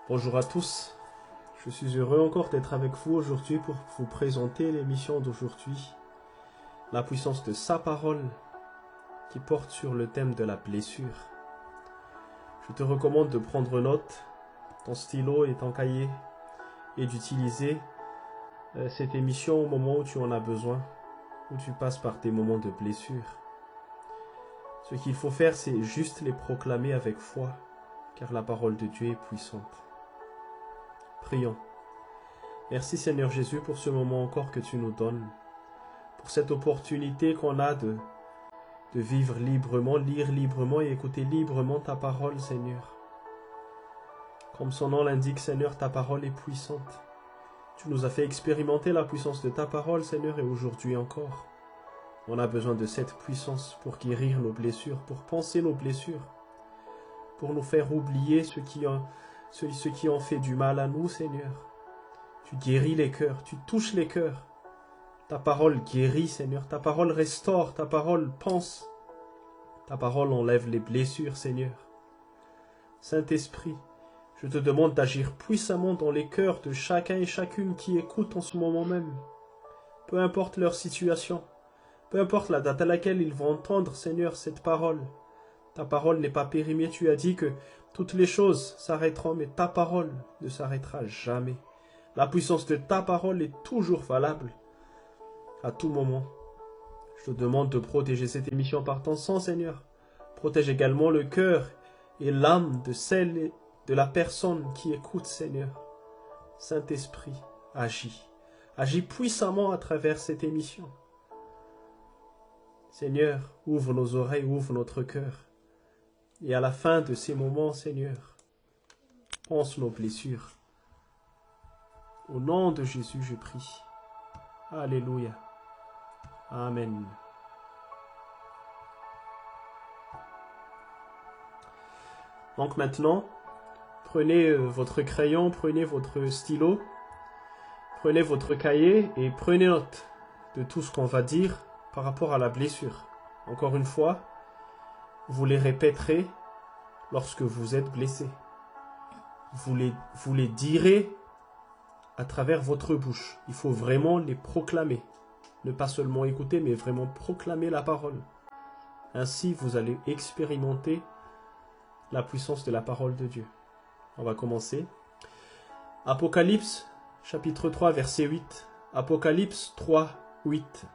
Bonjour à tous, je suis heureux encore d'être avec vous aujourd'hui pour vous présenter l'émission d'aujourd'hui, la puissance de sa parole qui porte sur le thème de la blessure. Je te recommande de prendre note, ton stylo et ton cahier, et d'utiliser cette émission au moment où tu en as besoin, où tu passes par tes moments de blessure. Ce qu'il faut faire, c'est juste les proclamer avec foi, car la parole de Dieu est puissante. Prions. Merci Seigneur Jésus pour ce moment encore que tu nous donnes, pour cette opportunité qu'on a de vivre librement, lire librement et écouter librement ta parole, Seigneur. Comme son nom l'indique, Seigneur, ta parole est puissante. Tu nous as fait expérimenter la puissance de ta parole, Seigneur, et aujourd'hui encore, on a besoin de cette puissance pour guérir nos blessures, pour penser nos blessures, pour nous faire oublier ceux qui ont fait du mal à nous, Seigneur. Tu guéris les cœurs, tu touches les cœurs. Ta parole guérit, Seigneur. Ta parole restaure, ta parole pense. Ta parole enlève les blessures, Seigneur. Saint-Esprit, je te demande d'agir puissamment dans les cœurs de chacun et chacune qui écoute en ce moment même. Peu importe leur situation, peu importe la date à laquelle ils vont entendre, Seigneur, cette parole. Ta parole n'est pas périmée. Tu as dit que toutes les choses s'arrêteront, mais ta parole ne s'arrêtera jamais. La puissance de ta parole est toujours valable, à tout moment. Je te demande de protéger cette émission par ton sang, Seigneur. Protège également le cœur et l'âme de celle et de la personne qui écoute, Seigneur. Saint-Esprit, agis. Agis puissamment à travers cette émission. Seigneur, ouvre nos oreilles, ouvre notre cœur. Et à la fin de ces moments, Seigneur, pense nos blessures. Au nom de Jésus, je prie. Alléluia. Amen. Donc maintenant, prenez votre crayon, prenez votre stylo, prenez votre cahier et prenez note de tout ce qu'on va dire par rapport à la blessure. Encore une fois, vous les répéterez lorsque vous êtes blessé. Vous les direz à travers votre bouche. Il faut vraiment les proclamer. Ne pas seulement écouter, mais vraiment proclamer la parole. Ainsi, vous allez expérimenter la puissance de la parole de Dieu. On va commencer. Apocalypse, chapitre 3, verset 8. Apocalypse 3, 8.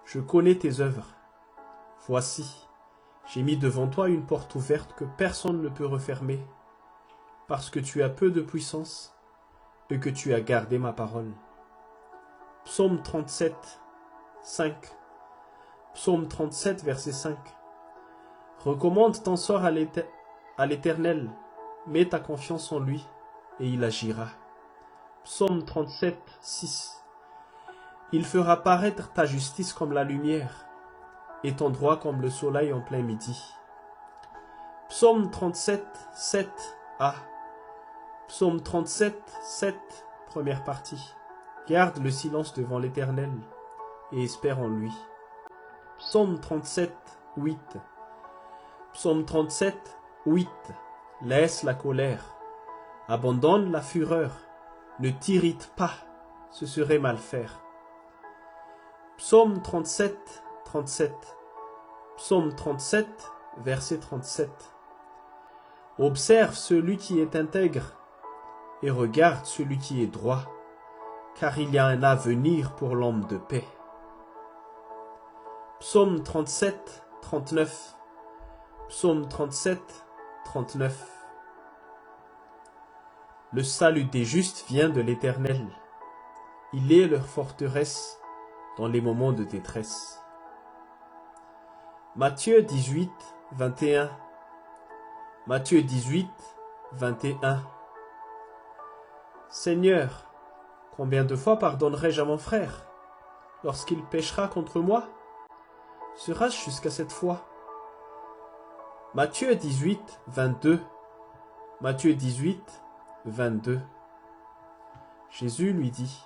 Je connais tes œuvres. Voici, j'ai mis devant toi une porte ouverte que personne ne peut refermer, parce que tu as peu de puissance et que tu as gardé ma parole. Psaume 37, 5. Psaume 37, verset 5. Recommande ton sort à l'Éternel, mets ta confiance en lui, et il agira. Psaume 37, 6. Il fera paraître ta justice comme la lumière, et ton droit comme le soleil en plein midi. Psaume 37, 7a. Psaume 37, 7, première partie. Garde le silence devant l'Éternel et espère en lui. Psaume 37, 8. Psaume 37, 8. Laisse la colère. Abandonne la fureur. Ne t'irrite pas, ce serait mal faire. Psaume 37, 37. Psaume 37, verset 37. Observe celui qui est intègre et regarde celui qui est droit, car il y a un avenir pour l'homme de paix. Psaume 37, 39. Psaume 37, 39. Le salut des justes vient de l'Éternel. Il est leur forteresse dans les moments de détresse. Matthieu 18, 21. Matthieu 18, 21. Seigneur, combien de fois pardonnerai-je à mon frère lorsqu'il péchera contre moi? Sera-ce jusqu'à cette fois? Matthieu 18, 22. Matthieu 18, 22. Jésus lui dit,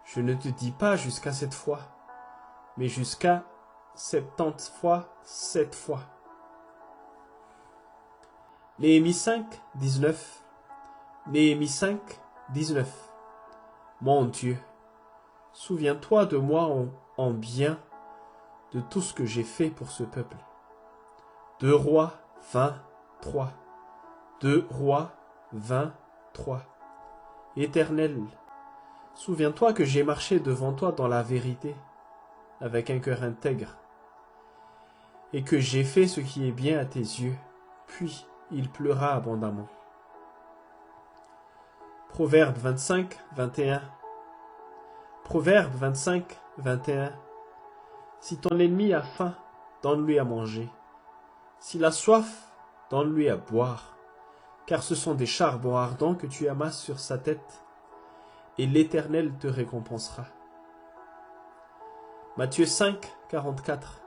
je ne te dis pas jusqu'à cette fois, mais jusqu'à 70 fois 7 fois. Néhémie 5, 19. Néhémie 5, 19. Mon Dieu, souviens-toi de moi en bien de tout ce que j'ai fait pour ce peuple. 2 Rois 23. 2 Rois 23. Éternel, souviens-toi que j'ai marché devant toi dans la vérité, avec un cœur intègre, et que j'ai fait ce qui est bien à tes yeux, puis il pleura abondamment. Proverbe 25, 21. Proverbe 25, 21. Si ton ennemi a faim, donne-lui à manger. S'il a soif, donne-lui à boire. Car ce sont des charbons ardents que tu amasses sur sa tête, et l'Éternel te récompensera. Matthieu 5, 44.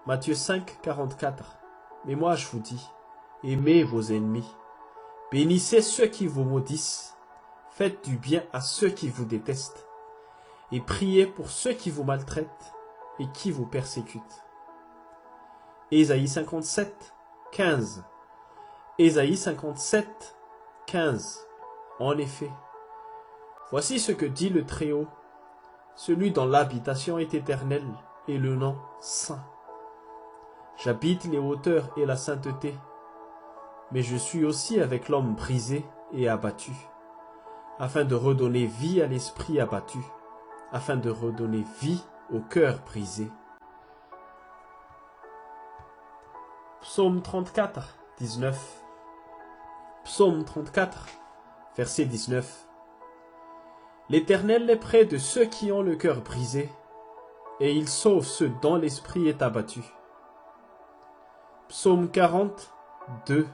Matthieu 5, 44. Mais moi je vous dis, aimez vos ennemis, bénissez ceux qui vous maudissent, faites du bien à ceux qui vous détestent, et priez pour ceux qui vous maltraitent et qui vous persécutent. Ésaïe 57, 15. Ésaïe 57, 15. En effet, voici ce que dit le Très-Haut, celui dont l'habitation est éternelle et le nom saint. J'habite les hauteurs et la sainteté, mais je suis aussi avec l'homme brisé et abattu, afin de redonner vie à l'esprit abattu, afin de redonner vie au cœur brisé. Psaume 34, 19. Psaume 34, verset 19. L'Éternel est près de ceux qui ont le cœur brisé, et il sauve ceux dont l'esprit est abattu. Psaume 40, 2.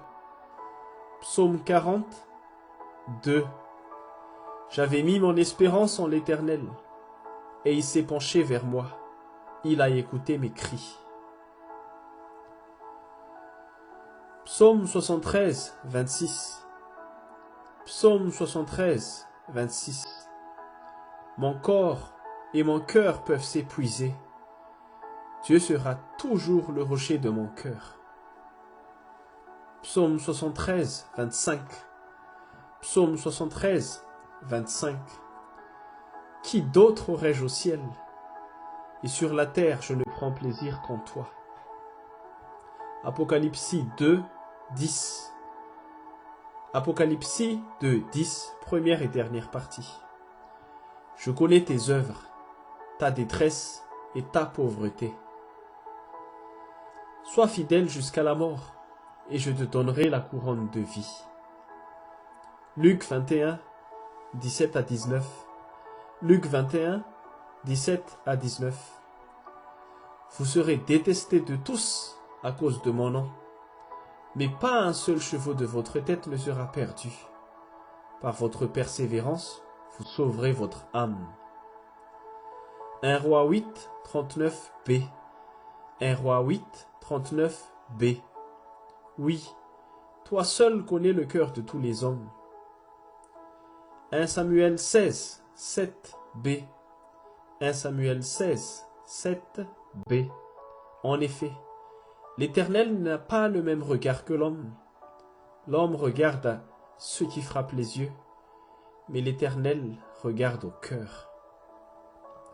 Psaume 40, 2. J'avais mis mon espérance en l'Éternel, et il s'est penché vers moi. Il a écouté mes cris. Psaume 73, 26. Psaume 73, 26. Mon corps et mon cœur peuvent s'épuiser. Dieu sera toujours le rocher de mon cœur. Psaume 73, 25. Psaume 73, 25. Qui d'autre aurais-je au ciel? Et sur la terre je ne prends plaisir qu'en toi. Apocalypse 2, 10. Apocalypse 2, 10, première et dernière partie. Je connais tes œuvres, ta détresse et ta pauvreté. Sois fidèle jusqu'à la mort, et je te donnerai la couronne de vie. Luc 21, 17 à 19. Luc 21, 17 à 19. Vous serez détestés de tous à cause de mon nom, mais pas un seul cheveu de votre tête ne sera perdu. Par votre persévérance, vous sauverez votre âme. 1 Roi 8, 39b. 1 Roi 8, 39b. Oui, toi seul connais le cœur de tous les hommes. 1 Samuel 16, 7b. 1 Samuel 16, 7b. En effet, l'Éternel n'a pas le même regard que l'homme. L'homme regarde à ce qui frappe les yeux, mais l'Éternel regarde au cœur.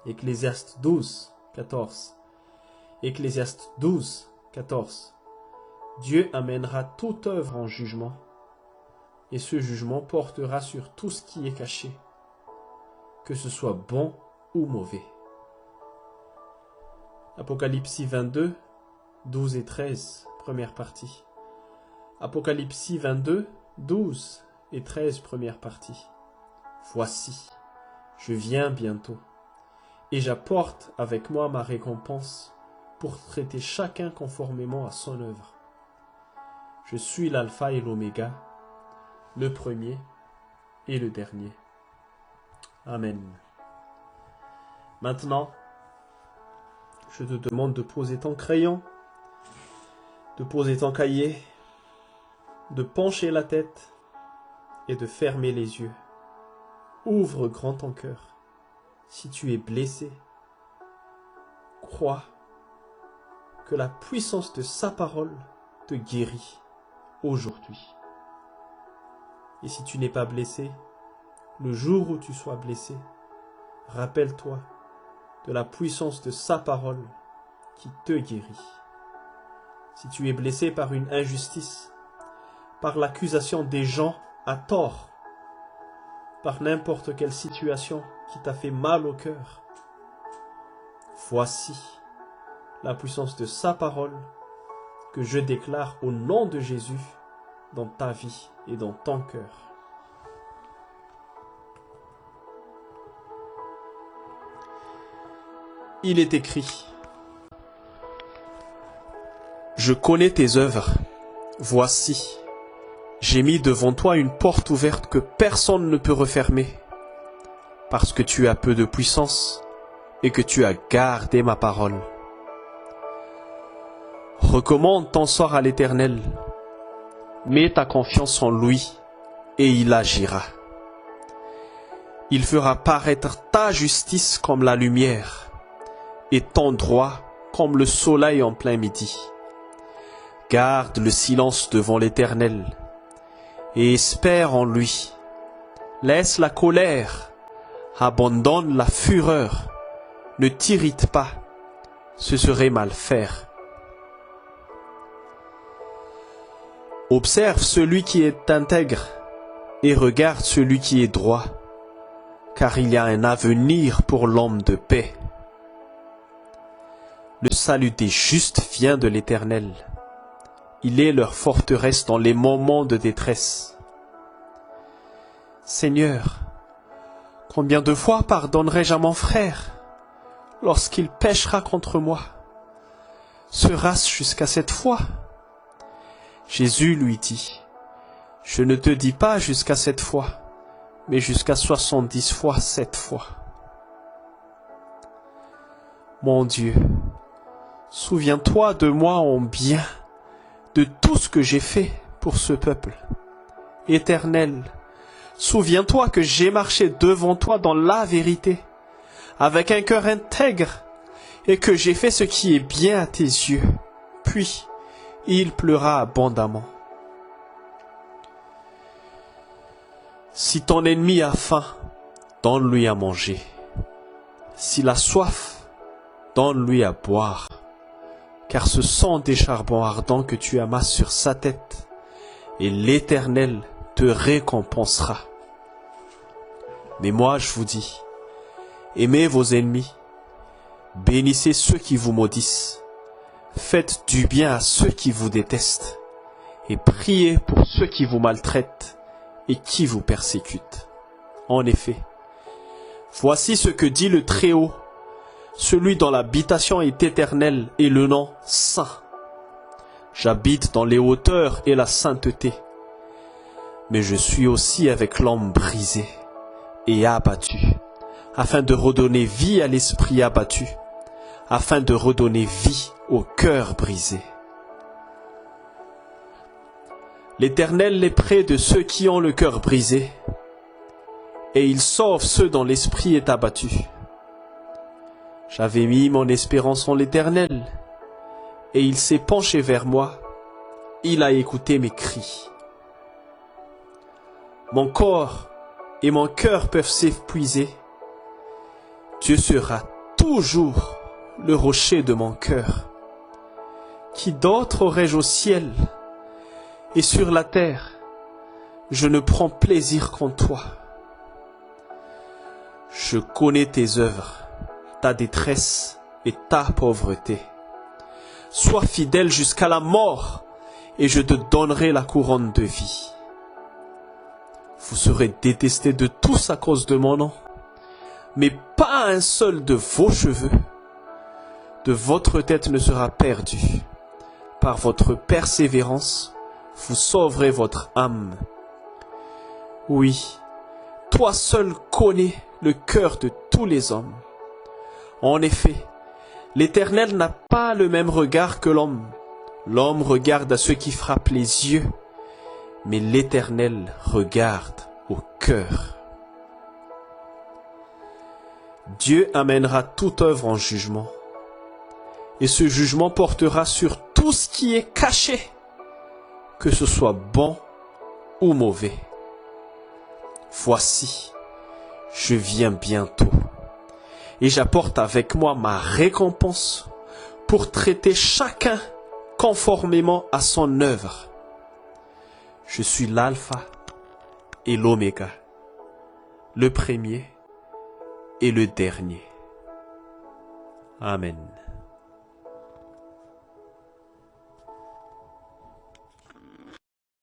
Ecclésiaste 12, 14. Ecclésiaste 12, 14. Dieu amènera toute œuvre en jugement, et ce jugement portera sur tout ce qui est caché, que ce soit bon ou mauvais. Apocalypse 22, 12 et 13, première partie. Apocalypse 22, 12 et 13, première partie. Voici, je viens bientôt, et j'apporte avec moi ma récompense pour traiter chacun conformément à son œuvre. Je suis l'alpha et l'oméga, le premier et le dernier. Amen. Maintenant, je te demande de poser ton crayon, de poser ton cahier, de pencher la tête et de fermer les yeux. Ouvre grand ton cœur. Si tu es blessé, crois que la puissance de sa parole te guérit aujourd'hui. Et si tu n'es pas blessé, le jour où tu sois blessé, rappelle-toi de la puissance de sa parole qui te guérit. Si tu es blessé par une injustice, par l'accusation des gens à tort, par n'importe quelle situation qui t'a fait mal au cœur, voici la puissance de sa parole que je déclare au nom de Jésus dans ta vie et dans ton cœur. Il est écrit: je connais tes œuvres. Voici, j'ai mis devant toi une porte ouverte que personne ne peut refermer, parce que tu as peu de puissance et que tu as gardé ma parole. Recommande ton sort à l'Éternel. Mets ta confiance en lui et il agira. Il fera paraître ta justice comme la lumière et ton droit comme le soleil en plein midi. Garde le silence devant l'Éternel et espère en lui. Laisse la colère, abandonne la fureur, ne t'irrite pas, ce serait mal faire. Observe celui qui est intègre et regarde celui qui est droit, car il y a un avenir pour l'homme de paix. Le salut des justes vient de l'Éternel. Il est leur forteresse dans les moments de détresse. Seigneur, combien de fois pardonnerai-je à mon frère lorsqu'il péchera contre moi? Sera-ce jusqu'à 7 fois? Jésus lui dit: je ne te dis pas jusqu'à 7 fois, mais jusqu'à 70 fois 7 fois. Mon Dieu, souviens-toi de moi en bien, de tout ce que j'ai fait pour ce peuple. Éternel, souviens-toi que j'ai marché devant toi dans la vérité, avec un cœur intègre, et que j'ai fait ce qui est bien à tes yeux. Puis, il pleura abondamment. Si ton ennemi a faim, donne-lui à manger. S'il a soif, donne-lui à boire. Car ce sont des charbons ardents que tu amasses sur sa tête, et l'Éternel te récompensera. Mais moi je vous dis, aimez vos ennemis, bénissez ceux qui vous maudissent, faites du bien à ceux qui vous détestent, et priez pour ceux qui vous maltraitent et qui vous persécutent. En effet, voici ce que dit le Très-Haut, celui dont l'habitation est éternelle et le nom saint. J'habite dans les hauteurs et la sainteté, mais je suis aussi avec l'homme brisé et abattu, afin de redonner vie à l'esprit abattu, afin de redonner vie au cœur brisé. L'Éternel est près de ceux qui ont le cœur brisé, et il sauve ceux dont l'esprit est abattu. J'avais mis mon espérance en l'Éternel, et il s'est penché vers moi, il a écouté mes cris. Mon corps et mon cœur peuvent s'épuiser. Dieu sera toujours le rocher de mon cœur. Qui d'autre aurais-je au ciel et sur la terre? Je ne prends plaisir qu'en toi. Je connais tes œuvres, ta détresse et ta pauvreté. Sois fidèle jusqu'à la mort, et je te donnerai la couronne de vie. Vous serez détestés de tous à cause de mon nom, mais pas un seul de vos cheveux de votre tête ne sera perdu. Par votre persévérance, vous sauverez votre âme. Oui, toi seul connais le cœur de tous les hommes. En effet, l'Éternel n'a pas le même regard que l'homme. L'homme regarde à ceux qui frappent les yeux, mais l'Éternel regarde au cœur. Dieu amènera toute œuvre en jugement, et ce jugement portera sur tout ce qui est caché, que ce soit bon ou mauvais. Voici, je viens bientôt, et j'apporte avec moi ma récompense pour traiter chacun conformément à son œuvre. Je suis l'alpha et l'oméga, le premier et le dernier. Amen.